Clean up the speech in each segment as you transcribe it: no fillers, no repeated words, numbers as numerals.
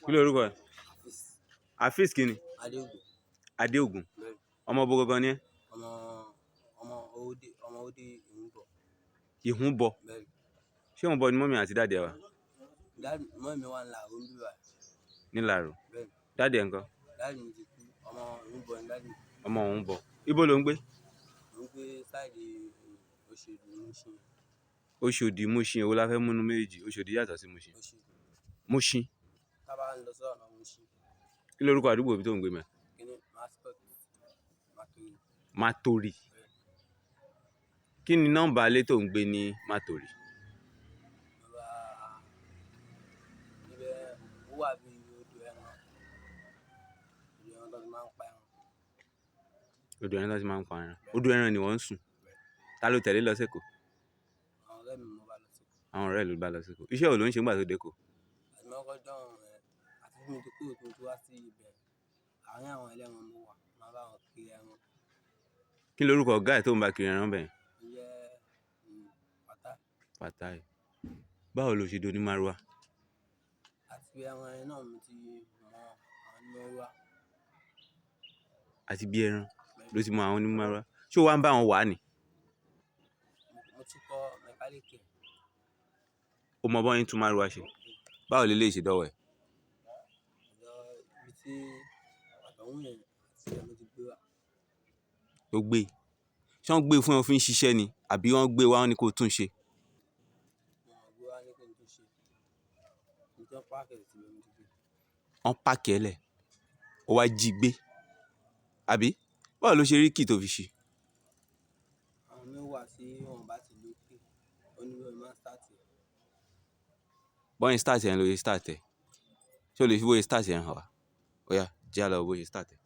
Kí lorúkọ ẹ? Afeez kí ni? Adéogun. Adéogun. Ọmọ bo gangan ni ẹ? Ọmọ òde Ìhúnbọ̀. Ìhúnbọ̀. Ṣé Ìhúnbọ̀ ni mọ́mì àti dáàdì ẹ wà? Mọ́mì wà ní Làró ń bí wa. Ní Làró. Dáàdì ẹ ńkọ́? Dáàdì mi ti kú. Ọmọ Ìhúnbọ̀ ni dáàdì mi. Ọmọ Ìhúnbọ̀. Ibo ló ń gbé? Mo ń gbé sáìdì Òṣòdì Mushin. Òṣòdì Mushin, èwo la fẹ́ múnú méjì? Òṣòdì yàtọ̀ sí Mushin. Mushin. Tá bá ń lọ sí ọ̀nà Mushin. Kí lorúkọ àdúgbò ibi tó ń gbé mẹ́? Kíni Matori. Matori. Kí ni nọ́mbà ilé tó ń gbé ní Matori? Ibẹ̀ ó wà bí odò ẹran. Odò ẹran tó ti máa ń pa ẹran. Odò ẹran tó ti máa ń pa ẹran. Odò ẹran ni wọ́n ń sùn. Ta ló tẹ̀lé lọ sẹ́kọ̀ọ́? Àwọn ọ̀rẹ́ mi mo bá lọ sẹ́kọ̀ọ́. Àwọn ọ̀rẹ́ ló bá lọ sẹ́kọ̀ọ́. Iṣẹ́ wo ló ń ṣe nígbà tó dé kò? Àti mọ́kọ́ dọ̀hún rẹ̀ àti bí mi ti kúrò tó wá sí ibẹ̀. Àárín àwọn ẹlẹ́ran mo wà. Máa bá wọn kiri ẹran. Kí lorúkọ ọ̀gá ẹ̀ tó ń bá kiri ẹran bẹ́ẹ̀? Fatai. Báwo lo ṣe do ní maruwa? Àti bí ẹran yẹn náà mi ti mọ àwọn maruwa. Àti bí ẹran ló ti mọ àwọn ní maruwa. Ṣé o wá ń bá wọn wà ní? Mo tún kọ́ mẹkáníìkì. O mọ bọ́ yín tún maruwa ṣe? Báwo lè ṣe dọ́wọ́ ẹ̀? Ibi tí àtọ̀hún yẹn àti ẹ̀mí ti gbé wá. Ó gbé. Ṣé wọ́n gbé fún ẹ fi ń ṣiṣẹ́ ni? Àbí wọ́n gbé wá ní kó tún ṣe? Wọ́n gbé wá ní kí n tún ṣe. Mo tún páàkì ẹ̀ sí ẹ̀mí ti gbé. Wọ́n páàkì ẹ̀ lẹ̀. Ó wá jí gbé. Àbí? Báwo ló ṣe rí kì tó fi ṣe? Àwọn mi wà tí wọ́n bá ti lókè. Ó ní wọ́n máa ń start ẹ̀. Bọ́yìn start ẹ̀ ń lo yẹ start ẹ̀. Ṣé o lè fi bóyá start ẹ̀ hàn wá? Ó yá, jẹ́ àlọ́ bóyá start ẹ̀.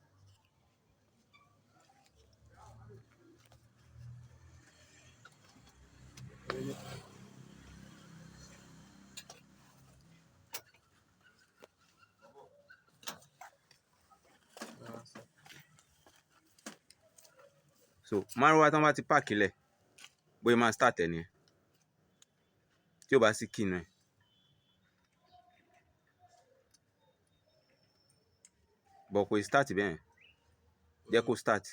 So maruwa tí wọ́n bá ti páàkì lẹ̀ bóyá máa start ẹ̀ nìyẹn tí ó bá sí key nù ẹ̀. Bọ̀ kò start bẹ́ẹ̀ jẹ́ kó start.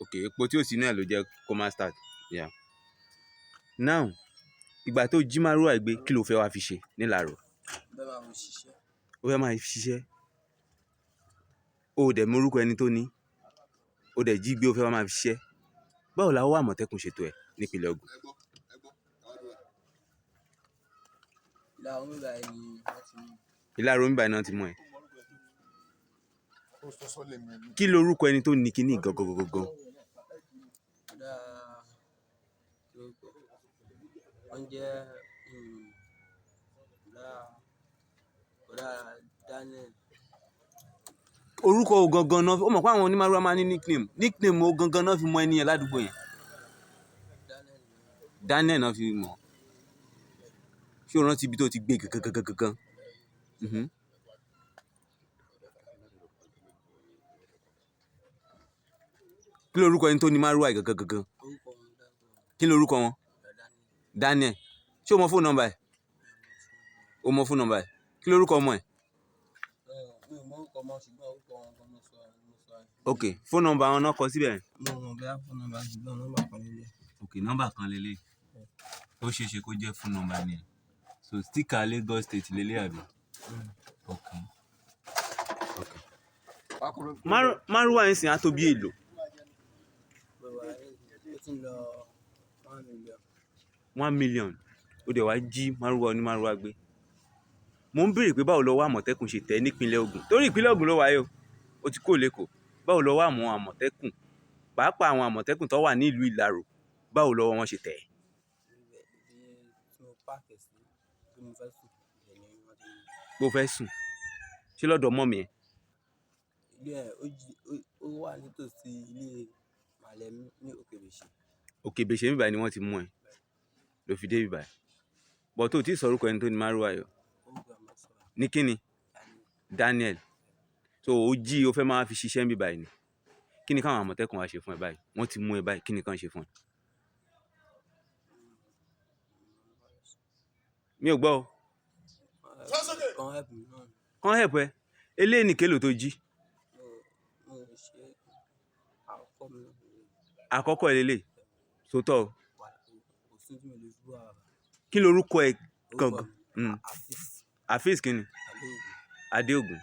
Ok, epo tí ò sí náà ló jẹ́ kó má start. Yeah. Now, ìgbà tó jí maruwa gbé kí ló fẹ́ wá fi ṣe ní Làró? Ó fẹ́ máa ṣiṣẹ́. O ò dẹ̀ mọ orúkọ ẹni tó ní. O dẹ̀ jí gbé ó fẹ́ wá máa fi ṣiṣẹ́. Báwo la ó wà Àmọ̀tẹ́kùn ṣètò ẹ̀ nípínlẹ̀ Ògùn? Ìlàró ń bá iná ti mú ẹ. Kí lorúkọ ẹni tó ní kíní gangan? Wọ́n jẹ́ Daniel. Orúkọ o gangan náà ó mọ̀ pé àwọn onímàrúwá máa ní nickname o gangan náà fi mọ ẹni yẹn ládùúgbò yẹn. Daniel náà fi mọ̀. Ṣé o rántí ibi tó ti gbé gangan? Kí lorúkọ ẹni tó ní maruwa gangan? Kí lorúkọ wọn? Daniel. Ṣé o mọ fóònù nọ́mbà ẹ̀? O mọ fóònù nọ́mbà ẹ̀? Kí lorúkọ ọmọ ẹ̀? Ok, fóònù nọ́mbà wọn náà kọ síbẹ̀. Ok, nọ́mbà kan lélẹ̀. Ó ṣeé ṣe kó jẹ́ fóònù nọ́mbà ni. So sticker Lagos State lélẹ̀ àbí? Ok. Maruwa yẹn sìn á tó bí èlò. $1 million. Ó dẹ̀ wá jí maruwa onímaruwa gbé. Mo ń béèrè pé báwo lọ wá Àmọ̀tẹ́kùn ṣe tẹ̀ nípínlẹ̀ Ògùn. Torí ìpínlẹ̀ Ògùn ló wáyé o. Ó ti kó lẹ́kọ̀ọ́. Báwo lọ wá àwọn Àmọ̀tẹ́kùn? Pàápàá àwọn Àmọ̀tẹ́kùn tó wà ní ìlú Ìlàró. Báwo lọ wọ́n ṣe tẹ̀? Bó fẹ́ sùn. Ṣé lọ́dọ̀ mọ́mì ẹ̀? Ilé ẹ̀ ó wà nítòsí ilé Màlẹ́mí ní Òkèbèṣe. Òkèbèṣe níbàá ni wọ́n ti mú ẹ. ló fi dé ibí báyìí but tó ti sọ orúkọ ẹni tó ní márúwá yìí orúkọ ẹ̀ mọ̀ sọ̀rọ̀ ní kíni Daniel. Daniel so ó jí o fẹ́ máa fi ṣiṣẹ́ ń bí báyìí ni kí ni káwọn àmọ̀tẹ́kùn wá ṣe fún ẹ báyìí wọ́n ti mú ẹ báyìí kí ni kàn ṣe fún ẹ. mi ò gbọ́ o. Kan help mi náà ni. kàn help ẹ eléyìí ní kéèlò tó jí mo ṣe àkọ́kọ́ mi náà ni. àkọ́kọ́ ẹ lélẹ̀ sótọ́ o. Kò sí tí mo lè fi wá bàbá. kí lorúkọ ẹ Orúkọ gangan mi Afeez Afeez kí ni Ipinle Ogun. Adéògùn